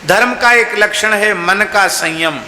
धर्म का एक लक्षण है मन का संयम।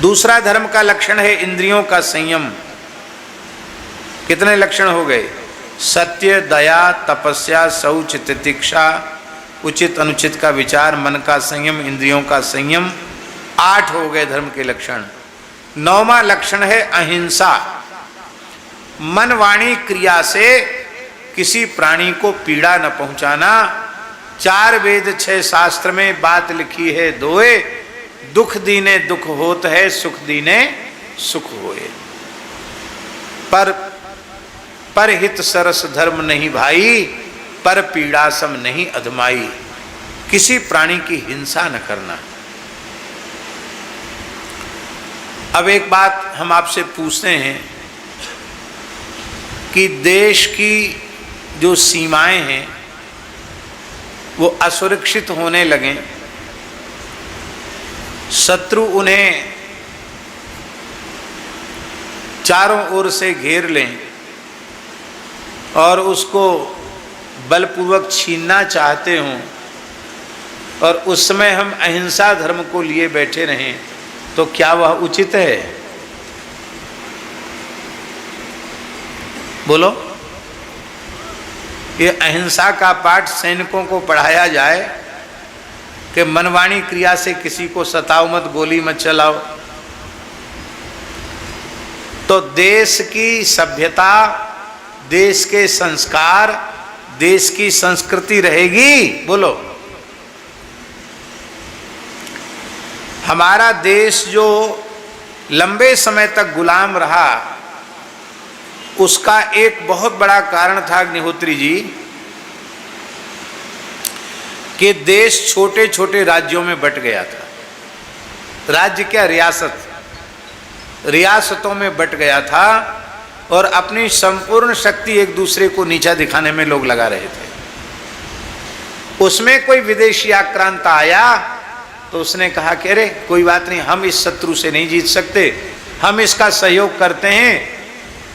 दूसरा धर्म का लक्षण है इंद्रियों का संयम। कितने लक्षण हो गए? सत्य, दया, तपस्या, शौच, तितिक्षा, उचित अनुचित का विचार, मन का संयम, इंद्रियों का संयम। 8 हो गए धर्म के लक्षण। 9वां लक्षण है अहिंसा। मन वाणी क्रिया से किसी प्राणी को पीड़ा न पहुंचाना। 4 वेद 6 शास्त्र में बात लिखी है दोए, दुख दीने दुख होत है, सुख दीने सुख होए। पर हित सरस धर्म नहीं भाई, पर पीड़ा सम नहीं अधमाई। किसी प्राणी की हिंसा न करना। अब एक बात हम आपसे पूछते हैं कि देश की जो सीमाएं हैं वो असुरक्षित होने लगें, शत्रु उन्हें चारों ओर से घेर लें और उसको बलपूर्वक छीनना चाहते हों, और उस समय हम अहिंसा धर्म को लिए बैठे रहें, तो क्या वह उचित है? बोलो। ये अहिंसा का पाठ सैनिकों को पढ़ाया जाए कि मनवाणी क्रिया से किसी को सताओ मत, गोली मत चलाओ, तो देश की सभ्यता, देश के संस्कार, देश की संस्कृति रहेगी? बोलो। हमारा देश जो लंबे समय तक गुलाम रहा, उसका एक बहुत बड़ा कारण था अग्निहोत्री जी कि देश छोटे छोटे राज्यों में बंट गया था। राज्य क्या, रियासत, रियासतों में बंट गया था और अपनी संपूर्ण शक्ति एक दूसरे को नीचा दिखाने में लोग लगा रहे थे। उसमें कोई विदेशी आक्रांत आया तो उसने कहा कि अरे कोई बात नहीं, हम इस शत्रु से नहीं जीत सकते, हम इसका सहयोग करते हैं,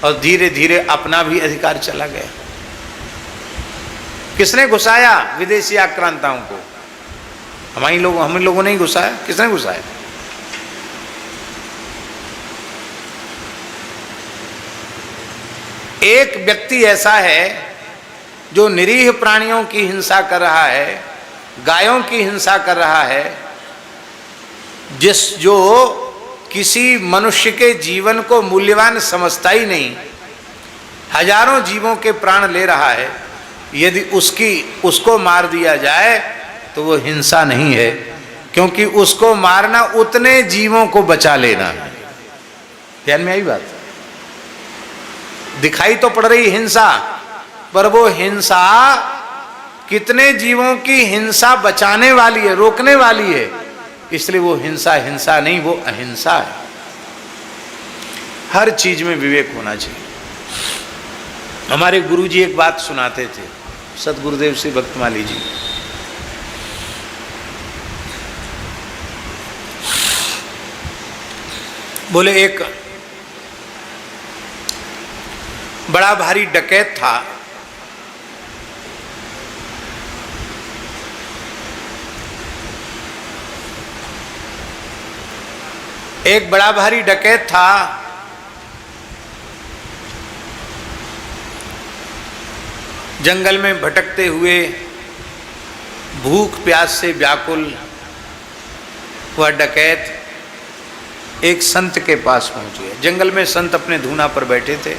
और धीरे धीरे अपना भी अधिकार चला गया। किसने घुसाया विदेशी आक्रांताओं को? हम लोगों ने ही घुसाया। किसने घुसाया? एक व्यक्ति ऐसा है जो निरीह प्राणियों की हिंसा कर रहा है, गायों की हिंसा कर रहा है, जो किसी मनुष्य के जीवन को मूल्यवान समझता ही नहीं, हजारों जीवों के प्राण ले रहा है। यदि उसको मार दिया जाए तो वो हिंसा नहीं है, क्योंकि उसको मारना उतने जीवों को बचा लेना है। ध्यान में आई बात? दिखाई तो पड़ रही हिंसा, पर वो हिंसा कितने जीवों की हिंसा बचाने वाली है, रोकने वाली है। इसलिए वो हिंसा नहीं, वो अहिंसा है। हर चीज में विवेक होना चाहिए। हमारे गुरुजी एक बात सुनाते थे, सतगुरुदेव श्री भक्तमाली जी। बोले एक बड़ा भारी डकैत था, एक बड़ा भारी डकैत था, जंगल में भटकते हुए भूख प्यास से व्याकुल वह डकैत एक संत के पास पहुंच गया। जंगल में संत अपने धूना पर बैठे थे,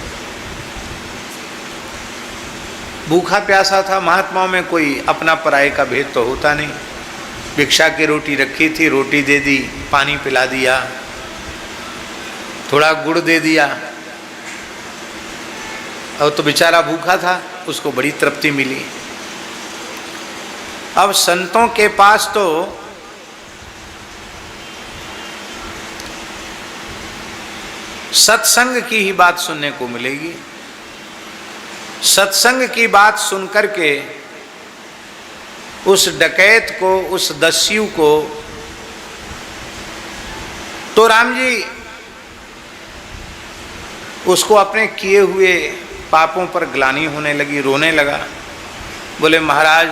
भूखा प्यासा था। महात्माओं में कोई अपना पराये का भेद तो होता नहीं। भिक्षा की रोटी रखी थी, रोटी दे दी, पानी पिला दिया, थोड़ा गुड़ दे दिया, और तो बेचारा भूखा था, उसको बड़ी तृप्ति मिली। अब संतों के पास तो सत्संग की ही बात सुनने को मिलेगी। सत्संग की बात सुनकर के उस डकैत को, उस दस्यु को, तो राम जी उसको अपने किए हुए पापों पर ग्लानि होने लगी, रोने लगा। बोले महाराज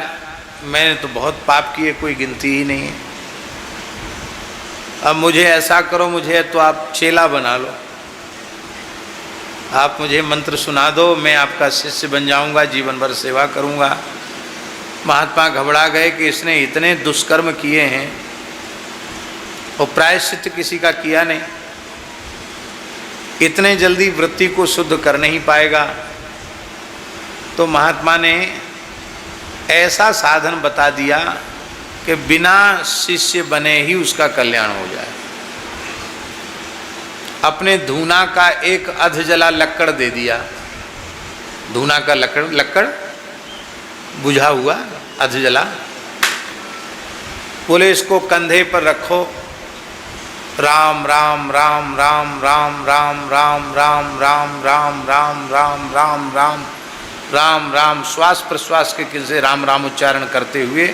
मैंने तो बहुत पाप किए, कोई गिनती ही नहीं है। अब मुझे ऐसा करो, मुझे तो आप चेला बना लो, आप मुझे मंत्र सुना दो, मैं आपका शिष्य बन जाऊंगा, जीवन भर सेवा करूंगा। महात्मा घबरा गए कि इसने इतने दुष्कर्म किए हैं और प्रायश्चित किसी का किया नहीं, इतने जल्दी वृत्ति को शुद्ध कर नहीं पाएगा। तो महात्मा ने ऐसा साधन बता दिया कि बिना शिष्य बने ही उसका कल्याण हो जाए। अपने धूना का एक अध जला लक्कड़ दे दिया, धूना का लक्कड़ बुझा हुआ अध जला, बोले इसको कंधे पर रखो, राम राम राम राम राम राम राम राम राम राम राम राम राम राम राम राम, श्वास प्रश्वास के किन से राम राम उच्चारण करते हुए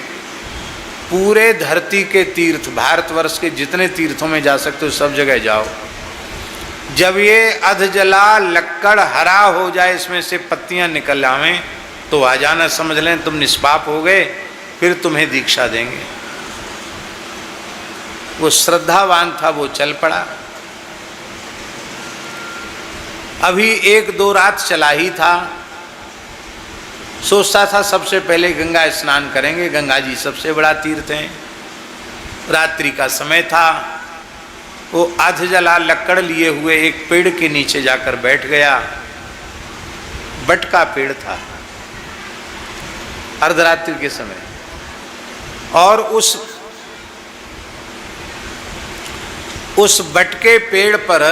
पूरे धरती के तीर्थ, भारतवर्ष के जितने तीर्थों में जा सकते हो सब जगह जाओ। जब ये अध जला लक्कड़ हरा हो जाए, इसमें से पत्तियां निकल आवें, तो आ जाना, समझ लें तुम निष्पाप हो गए, फिर तुम्हें दीक्षा देंगे। वो श्रद्धावान था, वो चल पड़ा। अभी 1-2 रात चला ही था, सोचता था सबसे पहले गंगा स्नान करेंगे, गंगा जी सबसे बड़ा तीर्थ है। रात्रि का समय था, वो अध जला लक्कड़ लिए हुए एक पेड़ के नीचे जाकर बैठ गया। बट का पेड़ था, अर्धरात्रि के समय, और उस बट के पेड़ पर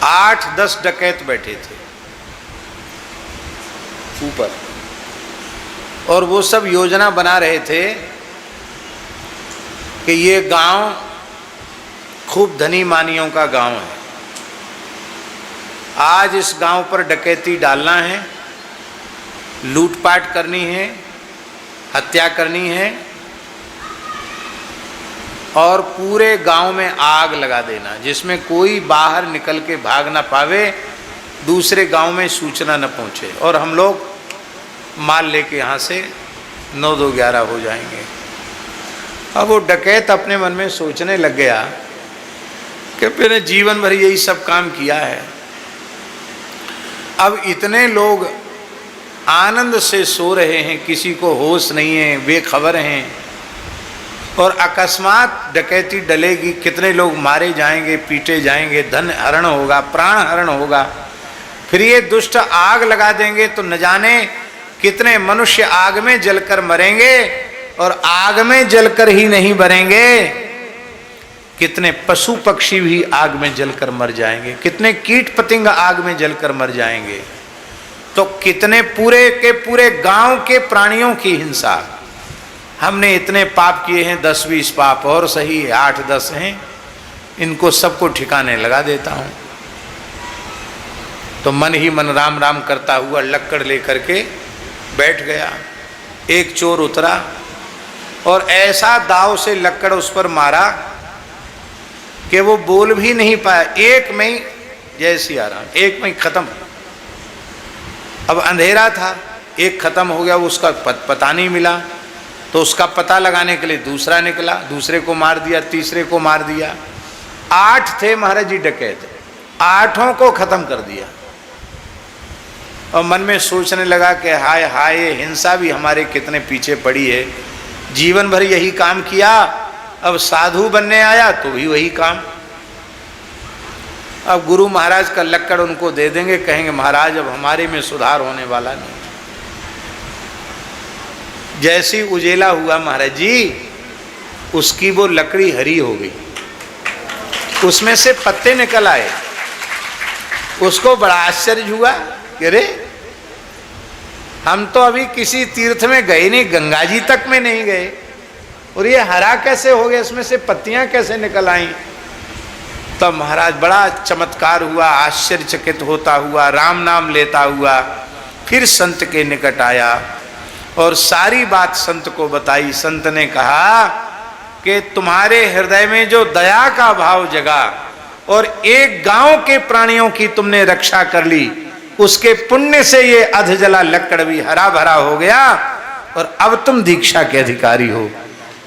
8-10 डकैत बैठे थे ऊपर, और वो सब योजना बना रहे थे कि ये गांव खूब धनी मानियों का गांव है, आज इस गांव पर डकैती डालना है, लूटपाट करनी है, हत्या करनी है, और पूरे गांव में आग लगा देना, जिसमें कोई बाहर निकल के भाग ना पावे, दूसरे गांव में सूचना न पहुंचे, और हम लोग माल लेके यहाँ से 9-2-11 हो जाएंगे। अब वो डकैत अपने मन में सोचने लग गया कि मैंने जीवन भर यही सब काम किया है, अब इतने लोग आनंद से सो रहे हैं, किसी को होश नहीं है, बेखबर हैं, और अकस्मात डकैती डलेगी, कितने लोग मारे जाएंगे, पीटे जाएंगे, धन हरण होगा, प्राण हरण होगा, फिर ये दुष्ट आग लगा देंगे तो न जाने कितने मनुष्य आग में जलकर मरेंगे, और आग में जलकर ही नहीं मरेंगे, कितने पशु पक्षी भी आग में जलकर मर जाएंगे, कितने कीट पतंग आग में जलकर मर जाएंगे, तो कितने पूरे के पूरे गांव के प्राणियों की हिंसा। हमने इतने पाप किए हैं, 10-20 पाप और सही 8-10 हैं, इनको सबको ठिकाने लगा देता हूं। तो मन ही मन राम राम करता हुआ लक्कड़ लेकर के बैठ गया। एक चोर उतरा और ऐसा दाव से लक्कड़ उस पर मारा कि वो बोल भी नहीं पाया, एक में ही जय सिया राम, एक में ही खत्म। अब अंधेरा था, एक खत्म हो गया, उसका पता नहीं मिला, तो उसका पता लगाने के लिए दूसरा निकला, दूसरे को मार दिया, तीसरे को मार दिया। 8 थे महाराज जी डकैत, 8 को खत्म कर दिया। और मन में सोचने लगा कि हाय हाय, ये हिंसा भी हमारे कितने पीछे पड़ी है, जीवन भर यही काम किया, अब साधु बनने आया तो भी वही काम। अब गुरु महाराज का लक्कड़ उनको दे देंगे, कहेंगे महाराज अब हमारे में सुधार होने वाला नहीं। जैसी उजेला हुआ महाराज जी, उसकी वो लकड़ी हरी हो गई, उसमें से पत्ते निकल आए। उसको बड़ा आश्चर्य हुआ कि अरे हम तो अभी किसी तीर्थ में गए नहीं, गंगा जी तक में नहीं गए, और ये हरा कैसे हो गया, इसमें से पत्तियां कैसे निकल आई। तब महाराज बड़ा चमत्कार हुआ, आश्चर्यचकित होता हुआ, राम नाम लेता हुआ फिर संत के निकट आया और सारी बात संत को बताई। संत ने कहा कि तुम्हारे हृदय में जो दया का भाव जगा और एक गांव के प्राणियों की तुमने रक्षा कर ली, उसके पुण्य से ये अधजला लक्कड़ भी हरा भरा हो गया और अब तुम दीक्षा के अधिकारी हो।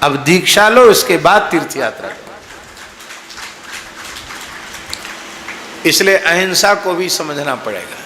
अब दीक्षा लो, इसके बाद तीर्थ यात्रा करो। इसलिए अहिंसा को भी समझना पड़ेगा।